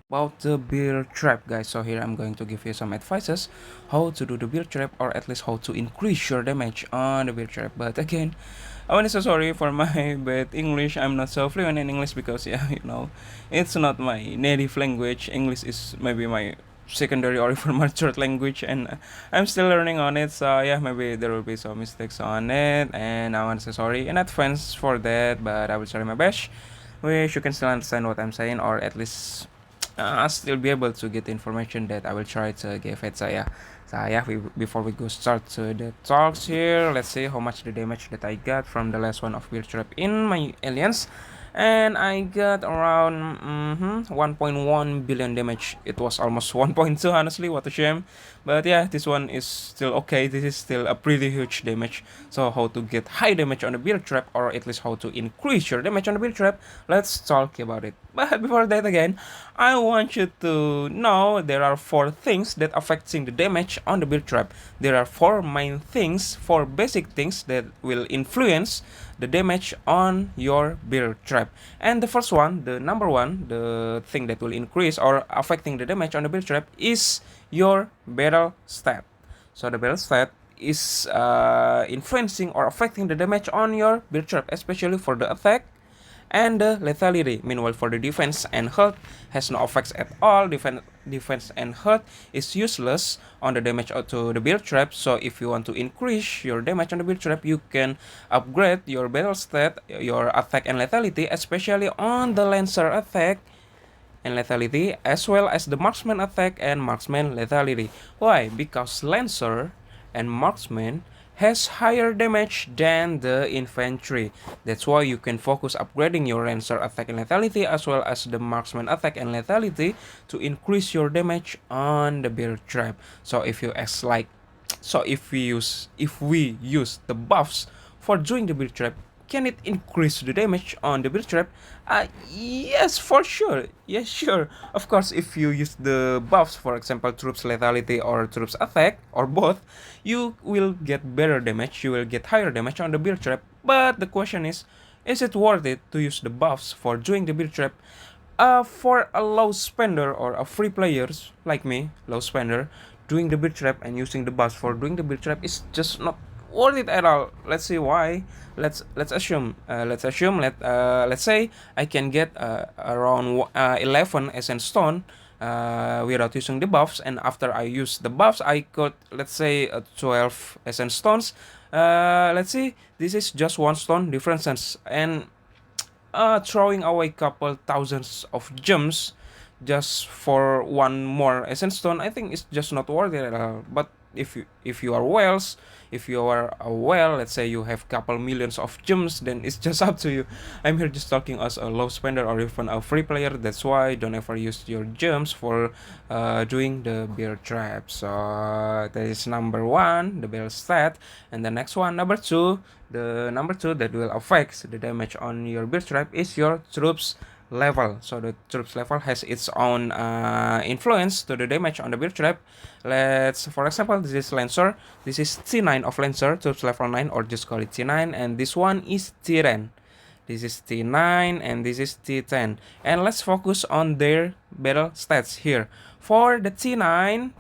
About the beer trap, guys. So here I'm going to give you some advices how to do the beer trap, or at least how to increase your damage on the beer trap. But again, I want to say sorry for my bad English. I'm not so fluent in English because yeah, it's not my native language. English is maybe my secondary or even my third language, and I'm still learning on it. So yeah, maybe there will be some mistakes on it, and I want to say sorry in advance for that. But I will try my best. Wish you can still understand what I'm saying, or at least still be able to get the information that I will try to give it. Before we go start to the talks here, let's see how much the damage that I got from the last one of Beer Trap in my aliens. And I got around 1.1 billion damage. It was almost 1.2, honestly, what a shame. But yeah, this one is still okay. This is still a pretty huge damage. So how to get high damage on the Beer Trap, or at least how to increase your damage on the Beer Trap, let's talk about it. But before that again, I want you to know there are four things that affecting the damage on the build trap. There are four main things, four basic things that will influence the damage on your build trap. And the first one, the number one, the thing that will increase or affecting the damage on the build trap is your battle stat. So the battle stat is influencing or affecting the damage on your build trap, especially for the attack and the lethality. Meanwhile, for the defense and health has no effects at all. Defense and health is useless on the damage to the build trap. So if you want to increase your damage on the build trap, you can upgrade your battle stat, your attack and lethality, especially on the lancer attack and lethality, as well as the marksman attack and marksman lethality. Why? Because lancer and marksman has higher damage than the infantry. That's why you can focus upgrading your lancer attack and lethality, as well as the marksman attack and lethality, to increase your damage on the bear trap. So if you ask like, if we use the buffs for doing the bear trap, can it increase the damage on the build trap? Yes, for sure. Yes, sure. Of course, if you use the buffs, for example, troops lethality or troops attack, or both, you will get better damage, you will get higher damage on the build trap. But the question is it worth it to use the buffs for doing the build trap? For a low spender or a free players like me, low spender, doing the build trap and using the buffs for doing the build trap is just not worth it at all. Let's see why. Let's say I can get around 11 essence stone without using the buffs, and after I use the buffs I got, let's say, 12 essence stones. Let's see, this is just one stone differences, and throwing away couple thousands of gems just for one more essence stone, I think it's just not worth it at all. But if you are wells, if you are a well, let's say you have couple millions of gems, then it's just up to you. I'm here just talking as a low spender or even a free player. That's why don't ever use your gems for doing the bear trap. So that is number one, the bear stat. And the next one, number two, the number two that will affect the damage on your bear trap is your troops level. So the troops level has its own influence to the damage on the bear trap. Let's, for example, this is lancer. This is T9 of lancer, troops level 9, or just call it T9, and this one is T10. This is T9 and this is T10. And let's focus on their battle stats here. For the T9,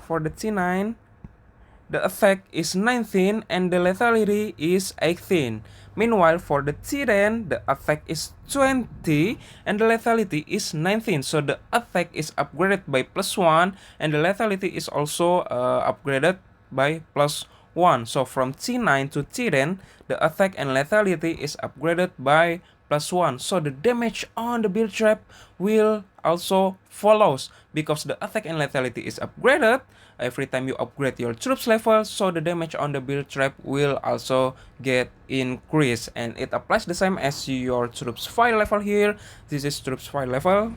the attack is 19 and the lethality is 18. Meanwhile, for the T10, the attack is 20 and the lethality is 19. So the attack is upgraded by +1 and the lethality is also upgraded by +1. So from T9 to T10, the attack and lethality is upgraded by +1. So the damage on the build trap will also follows, because the attack and lethality is upgraded every time you upgrade your troops level, so the damage on the build trap will also get increased, and it applies the same as your troops file level here. This is troops file level,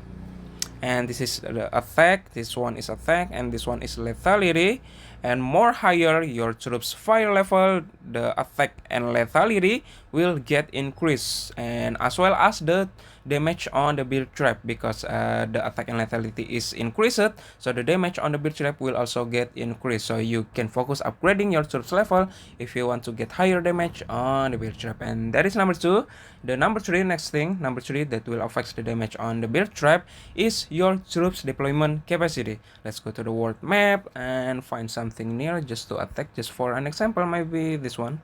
and this is the attack, this one is attack, and this one is lethality. and more higher your troops fire level, the attack and lethality will get increased, and as well as the damage on the build trap, because the attack and lethality is increased, so the damage on the build trap will also get increased. So you can focus upgrading your troops level if you want to get higher damage on the build trap. And that is number 2. The number 3, next thing, number 3 that will affect the damage on the build trap is your troops deployment capacity. Let's go to the world map and find something near just to attack. Just for an example, maybe this one.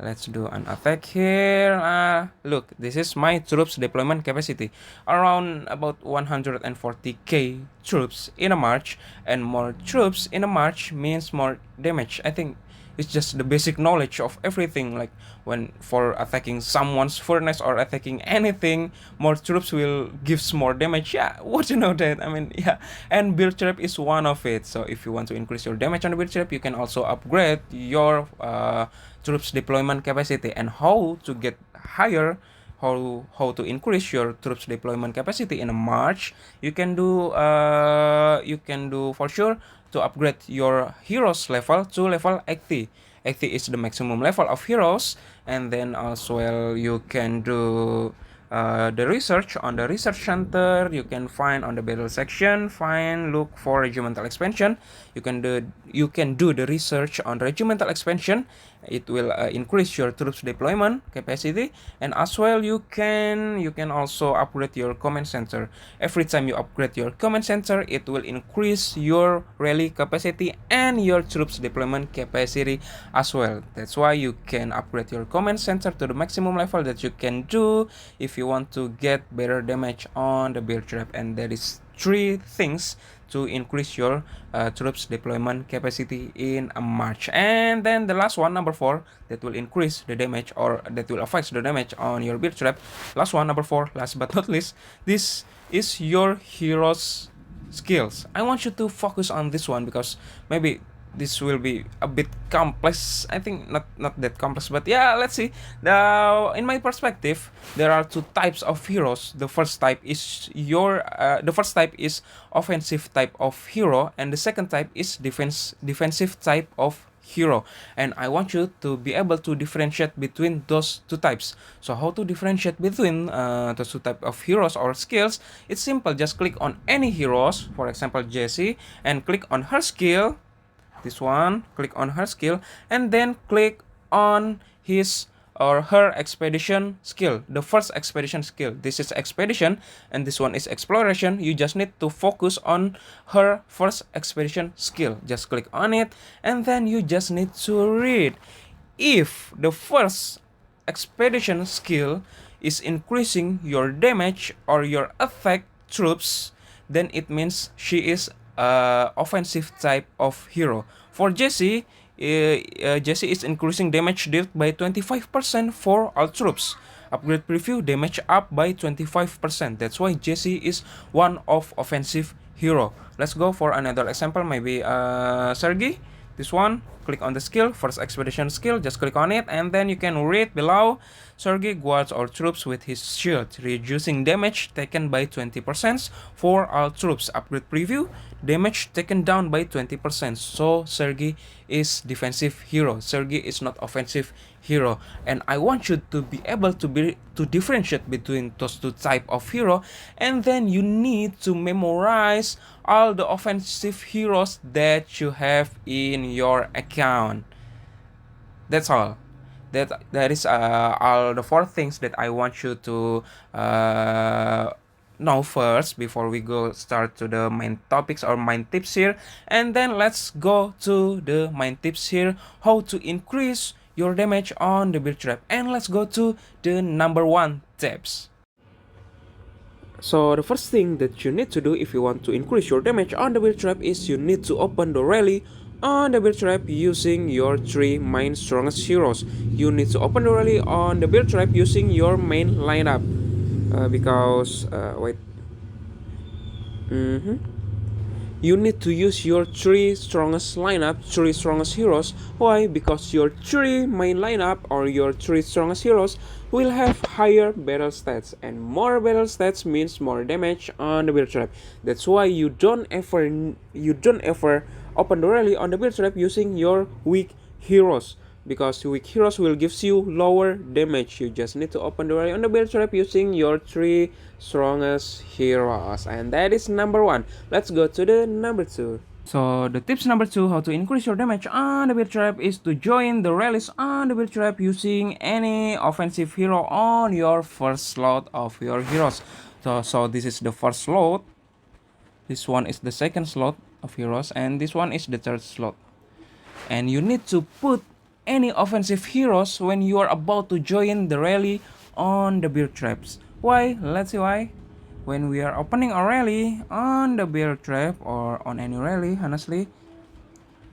Let's do an attack here. Look, this is my troops deployment capacity. Around about 140k troops in a march, and more troops in a march means more damage. I think it's just the basic knowledge of everything. Like when for attacking someone's furnace or attacking anything, more troops will gives more damage. Yeah, what you know that? I mean, yeah. And build trap is one of it. So if you want to increase your damage on the build trap, you can also upgrade your troops deployment capacity. And how to get higher, how to increase your troops deployment capacity in a march, you can do for sure to upgrade your heroes level to level 80. 80 is the maximum level of heroes. And then as well you can do the research on the research center. You can find on the battle section, look for regimental expansion. You can do the research on regimental expansion. It will increase your troops deployment capacity. And as well you can also upgrade your command center. Every time you upgrade your command center, it will increase your rally capacity and your troops deployment capacity as well. That's why you can upgrade your command center to the maximum level that you can do if you want to get better damage on the build trap. And that is 3 things to increase your troops deployment capacity in a march. And then the last one, number 4, that will increase the damage, or that will affect the damage on your build trap. Last one, number 4, last but not least, this is your heroes skills. I want you to focus on this one because maybe this will be a bit complex. I think not that complex, but yeah, let's see. In my perspective, there are 2 types of heroes. The first type is offensive type of hero, and the second type is defensive type of hero. And I want you to be able to differentiate between those 2 types. So how to differentiate between those 2 types of heroes or skills? It's simple. Just click on any heroes, for example Jessie, and click on her skill. This one, click on her skill, and then click on his or her expedition skill. The first expedition skill, this is expedition, and this one is exploration. You just need to focus on her first expedition skill. Just click on it, and then you just need to read. If the first expedition skill is increasing your damage or your attack troops, then it means she is offensive type of hero. For Jessie, Jessie is increasing damage dealt by 25% for all troops. Upgrade preview, damage up by 25%. That's why Jessie is one of offensive hero. Let's go for another example, maybe Sergei. This one, click on the skill, first expedition skill, just click on it, and then you can read below. Sergei guards all troops with his shield, reducing damage taken by 20% for all troops. Upgrade preview, damage taken down by 20%. So Sergei is defensive hero. Sergei is not offensive hero. And I want you to be able to differentiate between those 2 type of hero, and then you need to memorize all the offensive heroes that you have in your account. That's all. That is all the 4 things that I want you to know first before we go start to the main topics or main tips here. And then let's go to the main tips here, how to increase your damage on the build trap. And let's go to the number 1 tips. So the first thing that you need to do if you want to increase your damage on the build trap is you need to open the rally on the build trap using your 3 main strongest heroes. You need to open the rally on the build trap using your main lineup. You need to use your 3 strongest lineup, 3 strongest heroes. Why? Because your 3 main lineup or your 3 strongest heroes will have higher battle stats, and more battle stats means more damage on the build trap. That's why you don't ever open the rally on the build trap using your weak heroes, because weak heroes will gives you lower damage. You just need to open the rally on the build trap using your 3 strongest heroes, and that is number 1. Let's go to the number 2. So the tips number 2, how to increase your damage on the build trap, is to join the rallies on the build trap using any offensive hero on your first slot of your heroes. So this is the first slot, this one is the second slot of heroes, and this one is the third slot. And you need to put any offensive heroes when you are about to join the rally on the build traps. Why? Let's see why. When we are opening a rally on the build trap or on any rally, honestly,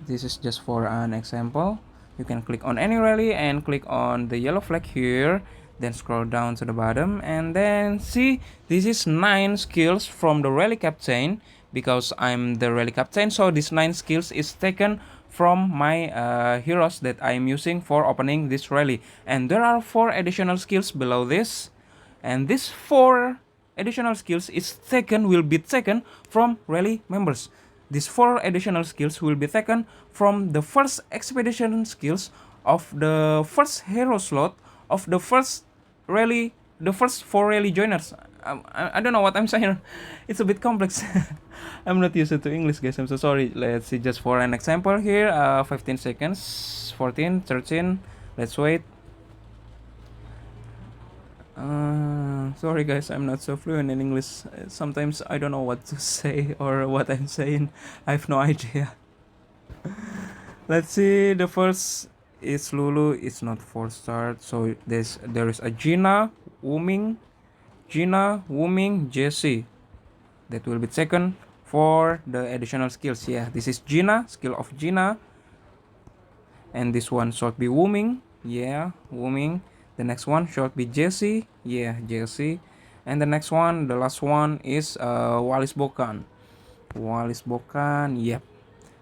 this is just for an example. You can click on any rally and click on the yellow flag here, then scroll down to the bottom and then see this is 9 skills from the rally captain. Because I'm the rally captain, so this 9 skills is taken from my heroes that I'm using for opening this rally. And there are 4 additional skills below this, and these 4 additional skills will be taken from rally members. These 4 additional skills will be taken from the first expedition skills of the first hero slot of the first rally, the first 4 rally joiners. I don't know what I'm saying. It's a bit complex. I'm not used to English, guys. I'm so sorry. Let's see just for an example here. 15 seconds, 14, 13. Let's wait. Sorry guys, I'm not so fluent in English. Sometimes I don't know what to say or what I'm saying. I have no idea. Let's see, the first is Lulu. It's not 4-star. So there is a Gina, Wuming, Jessie. That will be taken for the additional skills. Yeah, this is Gina, skill of Gina. And this one should be Wuming. Yeah, Wuming. The next one should be Jessie. Yeah, Jessie. And the next one, the last one is Walis Bokan. Yep.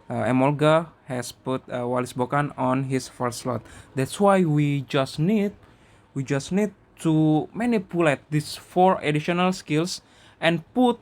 Emolga has put Walis Bokan on his first slot. That's why we just need to manipulate these 4 additional skills and put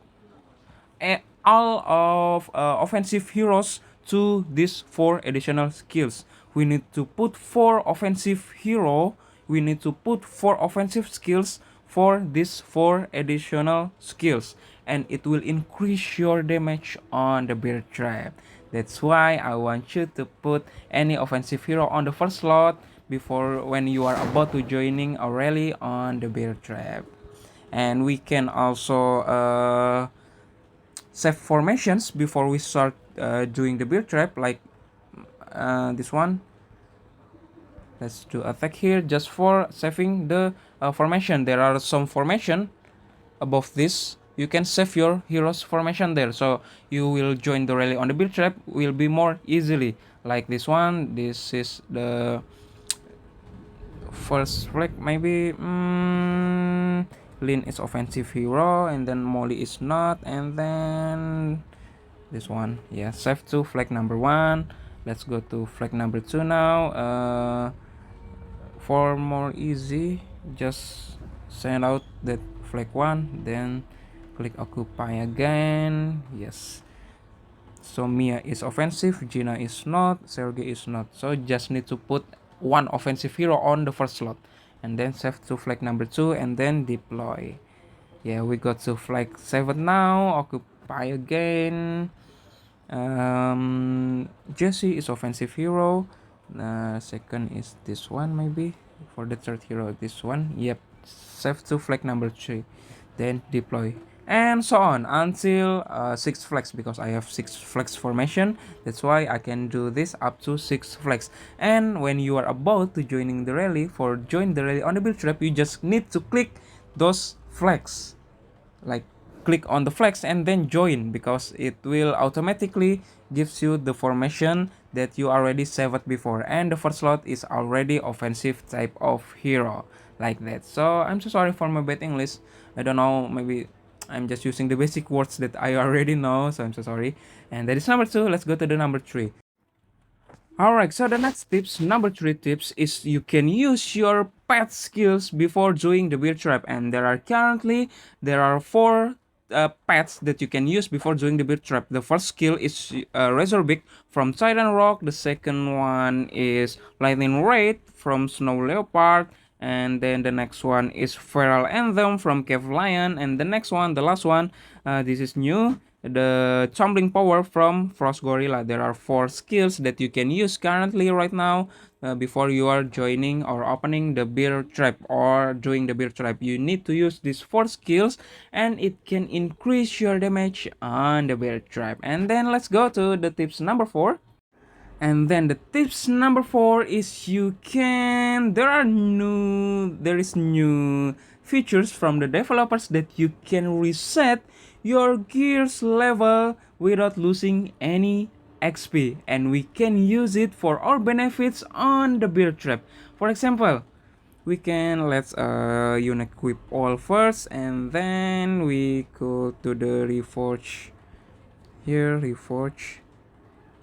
all of offensive heroes to these 4 additional skills. We need to put 4 offensive hero. We need to put 4 offensive skills for these 4 additional skills, and it will increase your damage on the bear trap. That's why I want you to put any offensive hero on the first slot before when you are about to joining a rally on the bear trap. And we can also save formations before we start doing the bear trap, like this one. Let's do attack here just for saving the formation. There are some formation above this. You can save your heroes formation there, so you will join the rally on the build trap will be more easily. Like this one, this is the first flag maybe. Lin is offensive hero, and then Molly is not, and then this one. Yeah, save to flag number 1. Let's go to flag number 2 now. For more easy, just send out that flag 1, then click occupy again. Yes, so Mia is offensive, Gina is not, Sergey is not, so just need to put 1 offensive hero on the first slot and then save to flag number 2 and then deploy. Yeah, we got to flag 7 now. Occupy again. Jesse is offensive hero. Second is this one maybe. For the third hero, this one. Yep, save to flag number 3, then deploy, and so on until 6 flags, because I have 6 flags formation. That's why I can do this up to 6 flags. And when you are about to join the rally on the build trap, you just need to click those flags, like click on the flags and then join, because it will automatically gives you the formation that you already saved before, and the first slot is already offensive type of hero, like that. So I'm so sorry for my bad English. I don't know, maybe I'm just using the basic words that I already know, so I'm so sorry. And that is number 2. Let's go to the number 3. Alright, so the next tips, number 3 tips, is you can use your pet skills before doing the bear trap. And there are 4 pets that you can use before doing the bear trap. The first skill is Razorbeak from Titan Rock. The second one is Lightning Raid from Snow Leopard. And then the next one is Feral Anthem from Cave Lion. And the next one, the last one, this is new, the Tumbling Power from Frost Gorilla. There are 4 skills that you can use currently right now before you are joining or opening the bear trap or doing the bear trap. You need to use these 4 skills and it can increase your damage on the bear trap. And then let's go to the tips number 4. And then the tips number 4 is there is new features from the developers that you can reset your gears level without losing any XP, and we can use it for our benefits on the bear trap. For example, we can let's unequip all first, and then we go to the reforge here, reforge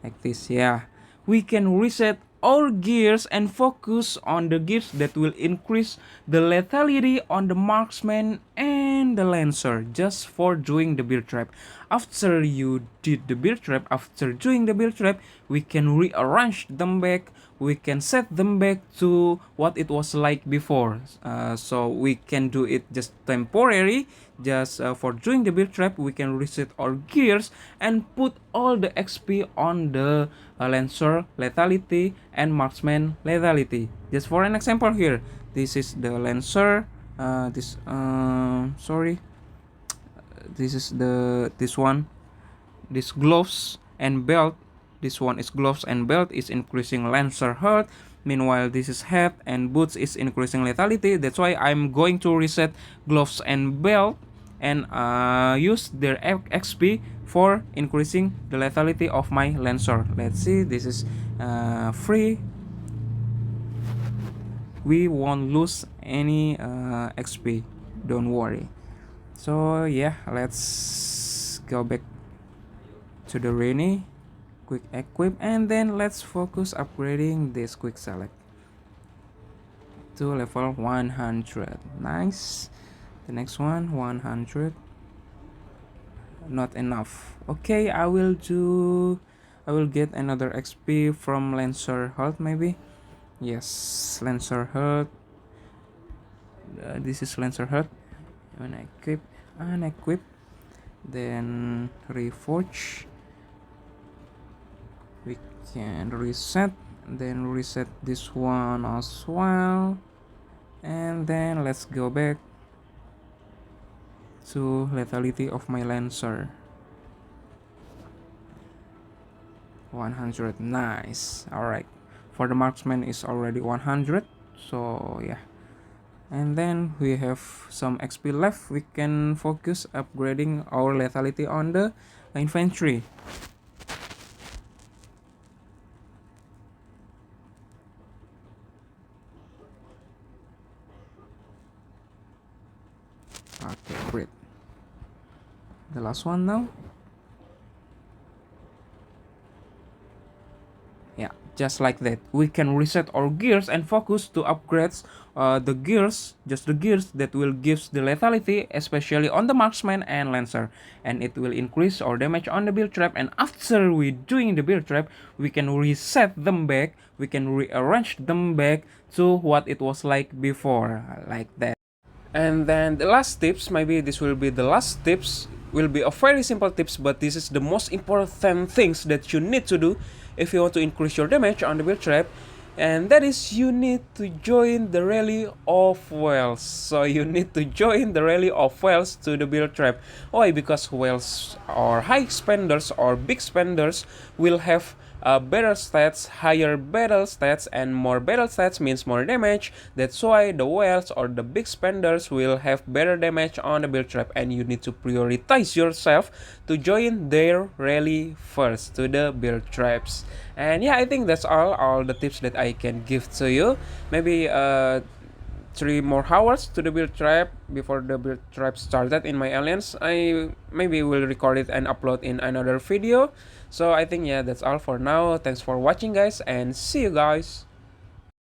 like this. Yeah, we can reset our gears and focus on the gears that will increase the lethality on the marksman and the lancer just for doing the bear trap. After you did the bear trap, after doing the bear trap, we can rearrange them back, we can set them back to what it was like before. So we can do it just temporary, just for doing the bear trap. We can reset our gears and put all the XP on the lancer lethality and marksman lethality. Just for an example here, this is the lancer, this is this one, this gloves and belt. This one is gloves and belt is increasing lancer health. Meanwhile, this is hat and boots is increasing lethality. That's why I'm going to reset gloves and belt and use their XP for increasing the lethality of my lancer. Let's see, this is free. We won't lose any XP, don't worry. So yeah, let's go back to the rainy, quick equip, and then let's focus upgrading this quick select to level 100. Nice. The next one, 100. Not enough. Okay, I will get another XP from lancer health maybe. Yes, lancer health. This is lancer health. When I equip, unequip, then reforge. We can reset, then reset this one as well, and then let's go back to lethality of my lancer. 100. Nice. Alright, for the marksman is already 100, so yeah. And then we have some XP left. We can focus upgrading our lethality on the infantry. Okay, great. The last one now. Yeah, just like that. We can reset our gears and focus to upgrades the gears, just the gears that will give the lethality, especially on the marksman and lancer, and it will increase our damage on the build trap. And after we doing the build trap, we can reset them back, we can rearrange them back to what it was like before, like that. And then the last tips, maybe this will be the last tips, will be a very simple tips, but this is the most important things that you need to do if you want to increase your damage on the build trap, and that is you need to join the rally of whales. So you need to join the rally of whales to the build trap. Why? Because whales or high spenders or big spenders will have better stats, higher battle stats, and more battle stats means more damage. That's why the whales or the big spenders will have better damage on the build trap, and you need to prioritize yourself to join their rally first to the build traps. And yeah, I think that's all the tips that I can give to you. Maybe 3 more hours to the build trap before the build trap started in my alliance. I maybe will record it and upload in another video. So I think yeah, that's all for now. Thanks for watching guys, and see you guys.